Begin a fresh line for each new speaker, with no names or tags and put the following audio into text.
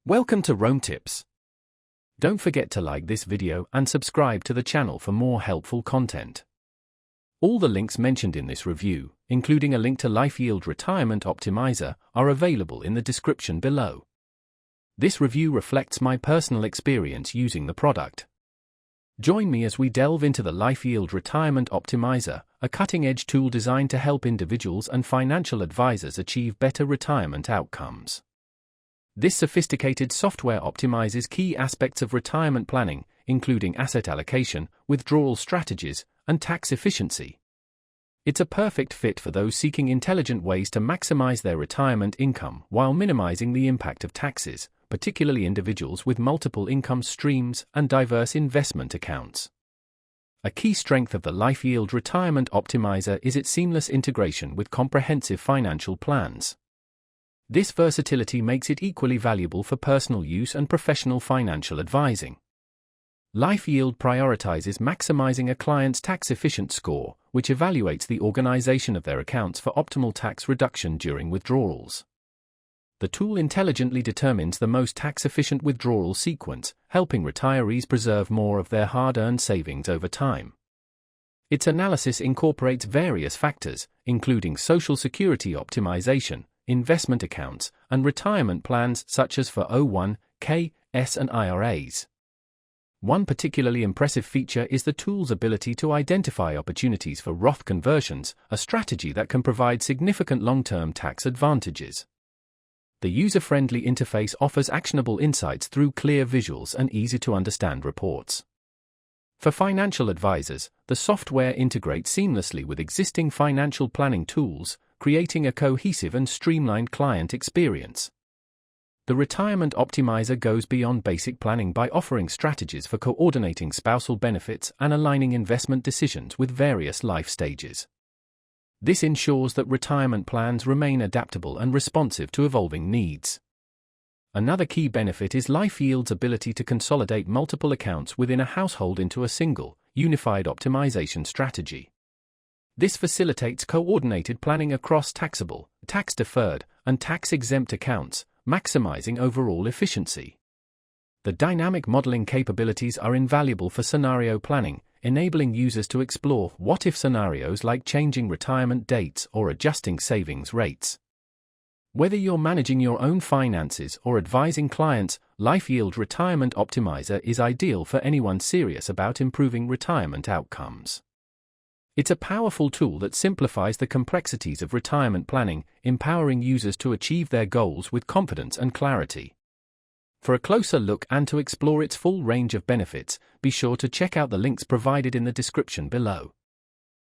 Welcome to Rome Tips. Don't forget to like this video and subscribe to the channel for more helpful content. All the links mentioned in this review, including a link to LifeYield Retirement Optimizer, are available in the description below. This review reflects my personal experience using the product. Join me as we delve into the LifeYield Retirement Optimizer, a cutting-edge tool designed to help individuals and financial advisors achieve better retirement outcomes. This sophisticated software optimizes key aspects of retirement planning, including asset allocation, withdrawal strategies, and tax efficiency. It's a perfect fit for those seeking intelligent ways to maximize their retirement income while minimizing the impact of taxes, particularly individuals with multiple income streams and diverse investment accounts. A key strength of the LifeYield Retirement Optimizer is its seamless integration with comprehensive financial plans. This versatility makes it equally valuable for personal use and professional financial advising. LifeYield prioritizes maximizing a client's tax-efficient score, which evaluates the organization of their accounts for optimal tax reduction during withdrawals. The tool intelligently determines the most tax-efficient withdrawal sequence, helping retirees preserve more of their hard-earned savings over time. Its analysis incorporates various factors, including Social Security optimization, investment accounts, and retirement plans such as for 401(k)s and IRAs. One particularly impressive feature is the tool's ability to identify opportunities for Roth conversions, a strategy that can provide significant long-term tax advantages. The user-friendly interface offers actionable insights through clear visuals and easy-to-understand reports. For financial advisors, the software integrates seamlessly with existing financial planning tools, creating a cohesive and streamlined client experience. The Retirement Optimizer goes beyond basic planning by offering strategies for coordinating spousal benefits and aligning investment decisions with various life stages. This ensures that retirement plans remain adaptable and responsive to evolving needs. Another key benefit is LifeYield's ability to consolidate multiple accounts within a household into a single, unified optimization strategy. This facilitates coordinated planning across taxable, tax-deferred, and tax-exempt accounts, maximizing overall efficiency. The dynamic modeling capabilities are invaluable for scenario planning, enabling users to explore what-if scenarios like changing retirement dates or adjusting savings rates. Whether you're managing your own finances or advising clients, LifeYield Retirement Optimizer is ideal for anyone serious about improving retirement outcomes. It's a powerful tool that simplifies the complexities of retirement planning, empowering users to achieve their goals with confidence and clarity. For a closer look and to explore its full range of benefits, be sure to check out the links provided in the description below.